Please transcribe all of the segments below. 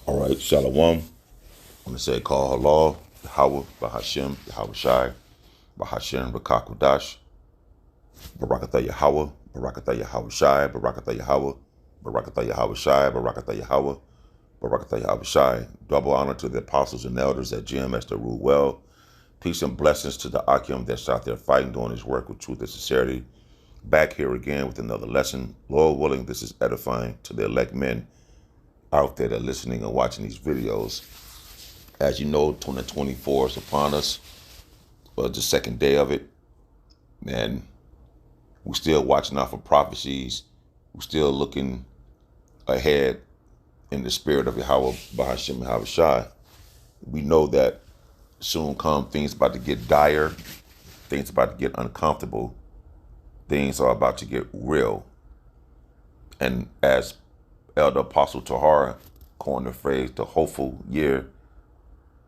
All right, Shalom. I'm going to say call halal, Yahweh, Bahashem, Yahweh Shai, Bahashem, Rakakwadash, Barakatha Yahweh, Barakatha Yahweh Shai, Barakatha Yahweh, Barakatha Yahweh Shai, Barakatha Yahweh, Barakatha Yahweh Shai. Double honor to the apostles and elders at GMS that rule well. Peace and blessings to the Akim that's out there fighting, doing his work with truth and sincerity. Back here again with another lesson. Lord willing, this is edifying to the elect men out there that are listening and watching these videos. As you know, 2024 is upon us. Well, the second day of it. And we're still watching out for prophecies. We're still looking ahead in the spirit of Yahweh, Bahashem, Yahweh Shai. We know that soon come things about to get dire. Things about to get uncomfortable. Things are about to get real. And as Elder Apostle Tahar coined the phrase, the hopeful year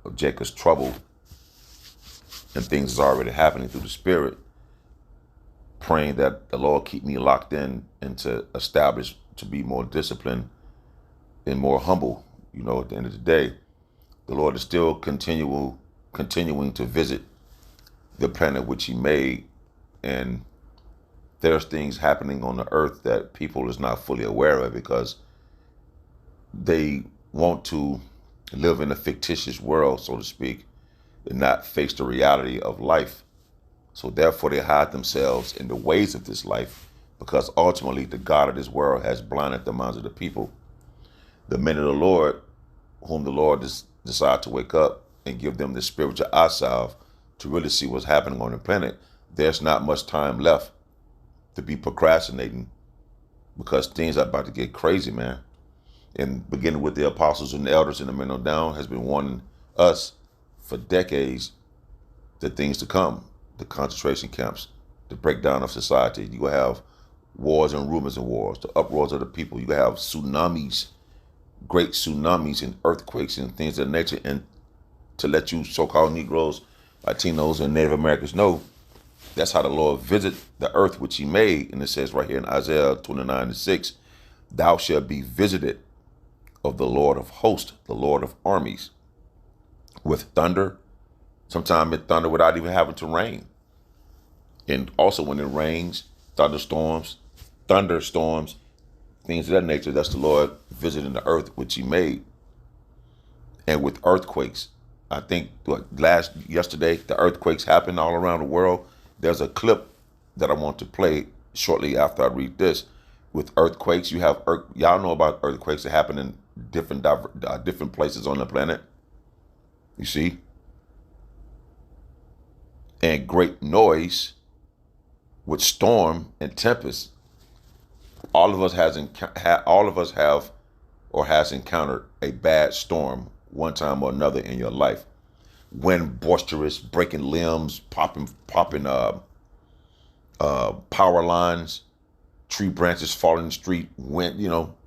of Jacob's trouble, and things is already happening through the spirit, praying that the Lord keep me locked in and to establish to be more disciplined and more humble. At the end of the day, the Lord is still continuing to visit the planet which he made, and there's things happening on the earth that people is not fully aware of because they want to live in a fictitious world, so to speak, and not face the reality of life. So therefore they hide themselves in the ways of this life because ultimately the God of this world has blinded the minds of the people. The men of the Lord, whom the Lord decide to wake up and give them the spiritual eye salve to really see what's happening on the planet, there's not much time left to be procrastinating because things are about to get crazy, man. And beginning with the apostles and the elders and the men on down has been warning us for decades the things to come, the concentration camps, the breakdown of society. You will have wars and rumors of wars, the uproars of the people. You will have tsunamis, great tsunamis and earthquakes and things of that nature. And to let you so-called Negroes, Latinos, and Native Americans know, that's how the Lord visit the earth which he made. And it says right here in Isaiah 29:6, thou shalt be visited of the Lord of hosts, the Lord of armies, with thunder. Sometimes it thunder without even having to rain. And also when it rains, thunderstorms, things of that nature, that's the Lord visiting the earth which he made. And with earthquakes, I think yesterday, the earthquakes happened all around the world. There's a clip that I want to play shortly after I read this. With earthquakes, y'all know about earthquakes that happen in different places on the planet. You see? And great noise with storm and tempest. All of us have or has encountered a bad storm one time or another in your life. Wind boisterous, breaking limbs, popping power lines, tree branches falling in the street. Wind,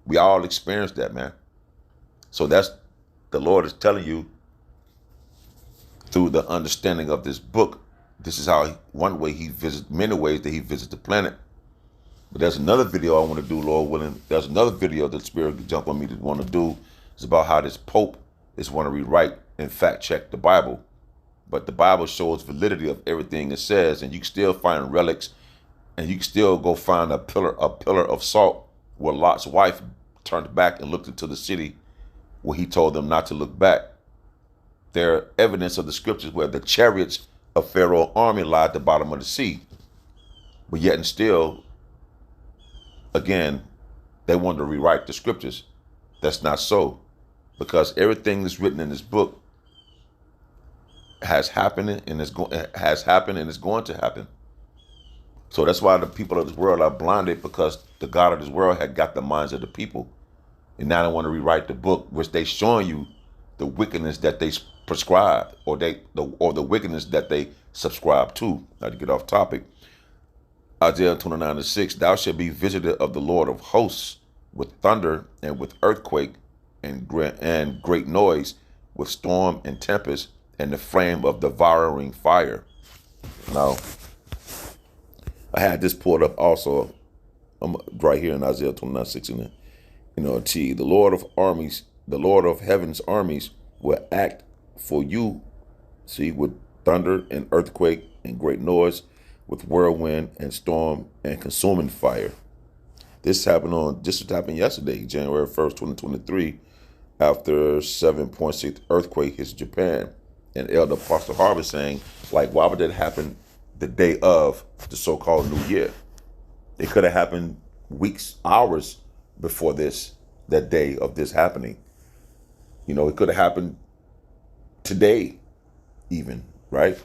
we all experienced that, man. So that's the Lord is telling you through the understanding of this book. This is how many ways that he visits the planet. But there's another video I want to do, Lord willing. There's another video that the Spirit jumped on me to want to do. It's about how this Pope is want to rewrite and fact check the Bible. But the Bible shows validity of everything it says, and you can still find relics, and you can still go find a pillar of salt where Lot's wife turned back and looked into the city where he told them not to look back. There are evidence of the scriptures where the chariots of Pharaoh's army lie at the bottom of the sea. But yet and still, again, they wanted to rewrite the scriptures. That's not so. Because everything that's written in this book has happened and is going to happen. So that's why the people of this world are blinded, because the God of this world had got the minds of the people. And now they want to rewrite the book, which they showing you the wickedness that they prescribe or the wickedness that they subscribe to. Not to get off topic. Isaiah 29:6, thou shalt be visited of the Lord of hosts with thunder and with earthquake and great noise, with storm and tempest and the flame of devouring fire. Now, I had this pulled up also right here in Isaiah 29:6 in the NLT. The Lord of armies the Lord of heaven's armies will act for you, see, with thunder and earthquake and great noise, with whirlwind and storm and consuming fire. This happened yesterday, January 1st, 2023, after 7.6 earthquake hits Japan. And Elder Apostle Harvey saying, like, why would that happen the day of the so-called New Year? It could have happened weeks, hours before that day of this happening. You know, it could have happened today even, right?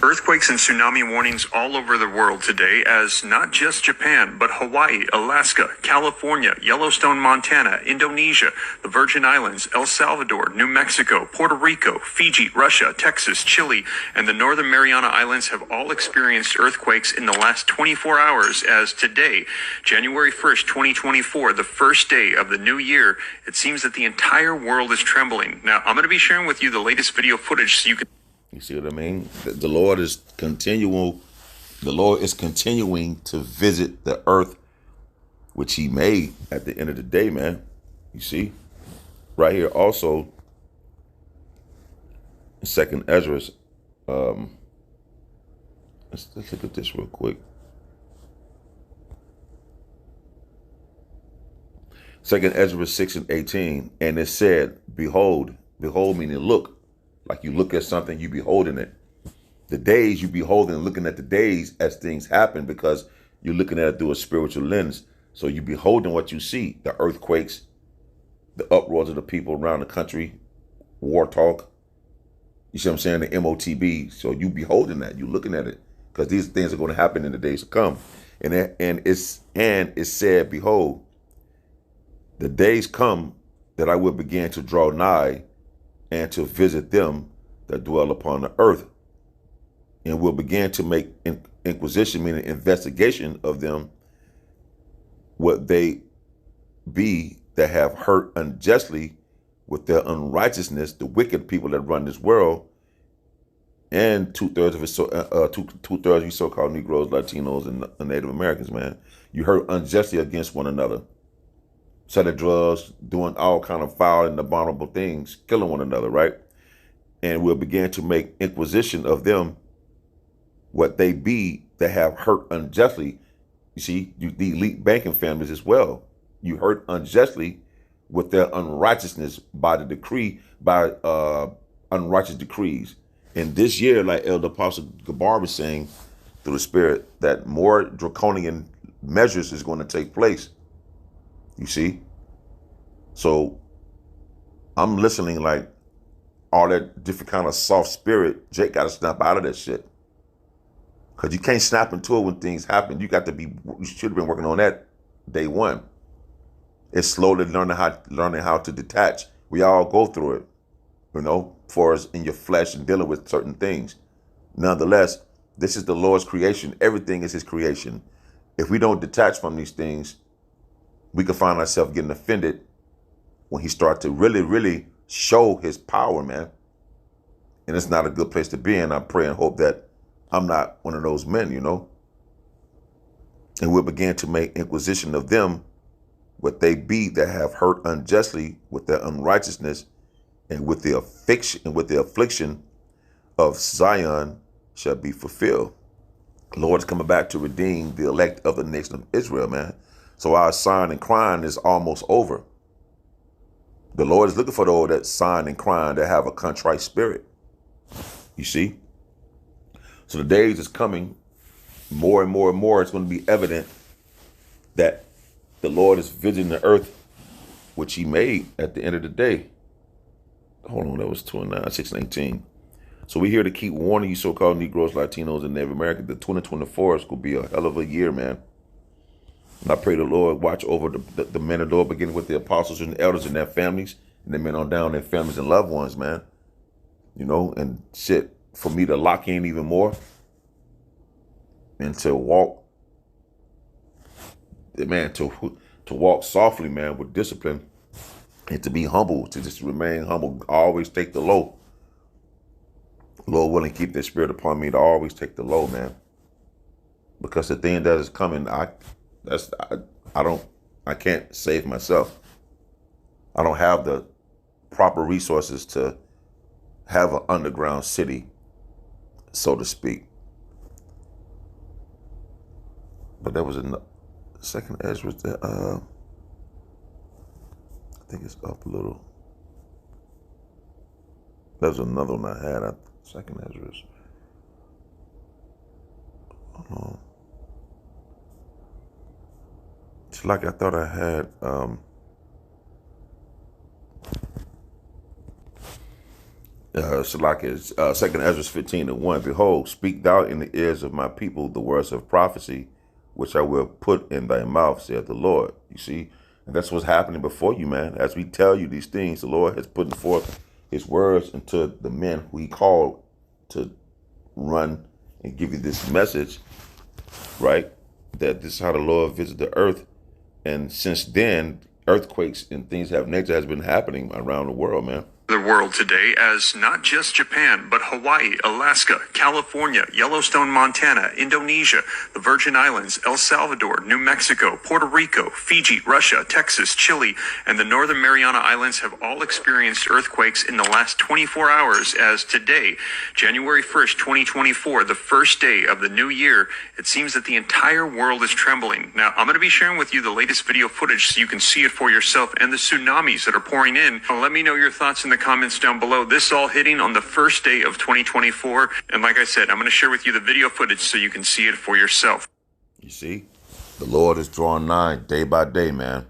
Earthquakes and tsunami warnings all over the world today, as not just Japan, but Hawaii, Alaska, California, Yellowstone, Montana, Indonesia, the Virgin Islands, El Salvador, New Mexico, Puerto Rico, Fiji, Russia, Texas, Chile, and the Northern Mariana Islands have all experienced earthquakes in the last 24 hours, as today, January 1st, 2024, the first day of the new year, it seems that the entire world is trembling. Now, I'm going to be sharing with you the latest video footage so you can... You see what I mean? The Lord is continual. The Lord is continuing to visit the earth, which He made at the end of the day, man. You see, right here also, Second Ezra. Let's look at this real quick. Second Ezra 6:18, and it said, "Behold, behold," meaning look. Like you look at something, you beholding it. The days you beholding, looking at the days as things happen, because you're looking at it through a spiritual lens. So you beholding what you see, the earthquakes, the uproars of the people around the country, war talk. You see what I'm saying? The MOTB. So you beholding that, you looking at it, because these things are going to happen in the days to come. And it said, behold, the days come that I will begin to draw nigh and to visit them that dwell upon the earth, and will begin to make inquisition, meaning investigation of them, what they be that have hurt unjustly with their unrighteousness, the wicked people that run this world, and two-thirds of you so-called Negroes, Latinos, and Native Americans, man. You hurt unjustly against one another. Selling drugs, doing all kind of foul and abominable things, killing one another, right? And we'll begin to make inquisition of them, what they be that have hurt unjustly. You see, the elite banking families as well. You hurt unjustly with their unrighteousness by unrighteous decrees. And this year, like Elder Apostle Gabar was saying through the Spirit, that more draconian measures is going to take place. You see? So I'm listening like all that different kind of soft spirit. Jake got to snap out of that shit. Because you can't snap into it when things happen. You should have been working on that day one. It's slowly learning how to detach. We all go through it, you know, for us in your flesh and dealing with certain things. Nonetheless, this is the Lord's creation. Everything is His creation. If we don't detach from these things, we can find ourselves getting offended when He starts to really, really show His power, man. And it's not a good place to be in. I pray and hope that I'm not one of those men, you know. And we'll begin to make inquisition of them, what they be that have hurt unjustly with their unrighteousness, and with the affliction of Zion shall be fulfilled. The Lord is coming back to redeem the elect of the nation of Israel, man. So our sighing and crying is almost over. The Lord is looking for those that sign and crying, that have a contrite spirit. You see? So the days is coming, more and more and more, it's going to be evident that the Lord is visiting the earth, which He made at the end of the day. Hold on, that was 29, 6 and 18. So we're here to keep warning you so-called Negroes, Latinos, and Native Americans that 2024 is going to be a hell of a year, man. And I pray the Lord watch over the men of the Lord, beginning with the apostles and the elders and their families, and the men on down, their families and loved ones, man. You know, and shit, for me to lock in even more and to walk, man, to walk softly, man, with discipline, and to be humble, to just remain humble, always take the low. Lord willing, keep that spirit upon me to always take the low, man. Because the thing that is coming, I can't save myself. I don't have the proper resources to have an underground city, so to speak. But there was a second Ezra that I think it's up a little. There's another one I had. Second Ezra's. It's like I thought I had. It's like it's Second Ezra 15:1. Behold, speak thou in the ears of my people the words of prophecy, which I will put in thy mouth, saith the Lord. You see, and that's what's happening before you, man. As we tell you these things, the Lord has put forth His words into the men who He called to run and give you this message, right? That this is how the Lord visited the earth, and since then, earthquakes and things of nature has been happening around the world, man. The world today as not just Japan, but Hawaii, Alaska, California, Yellowstone, Montana, Indonesia, the Virgin Islands, El Salvador, New Mexico, Puerto Rico, Fiji, Russia, Texas, Chile, and the Northern Mariana Islands have all experienced earthquakes in the last 24 hours as today, January 1st, 2024, the first day of the new year, it seems that the entire world is trembling. Now, I'm going to be sharing with you the latest video footage so you can see it for yourself and the tsunamis that are pouring in. Let me know your thoughts in the comments down below. This all hitting on the first day of 2024. And like I said, I'm going to share with you the video footage so you can see it for yourself. You see, the Lord is drawing nigh day by day, man.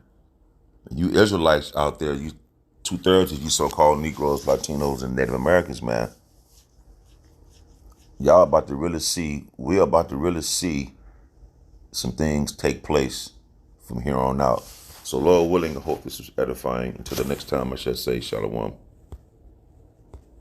You Israelites out there, you 2/3 of you so-called Negroes, Latinos, and Native Americans, man. Y'all about to really see, we're about to really see some things take place from here on out. So Lord willing, I hope this was edifying. Until the next time, I shall say shalom.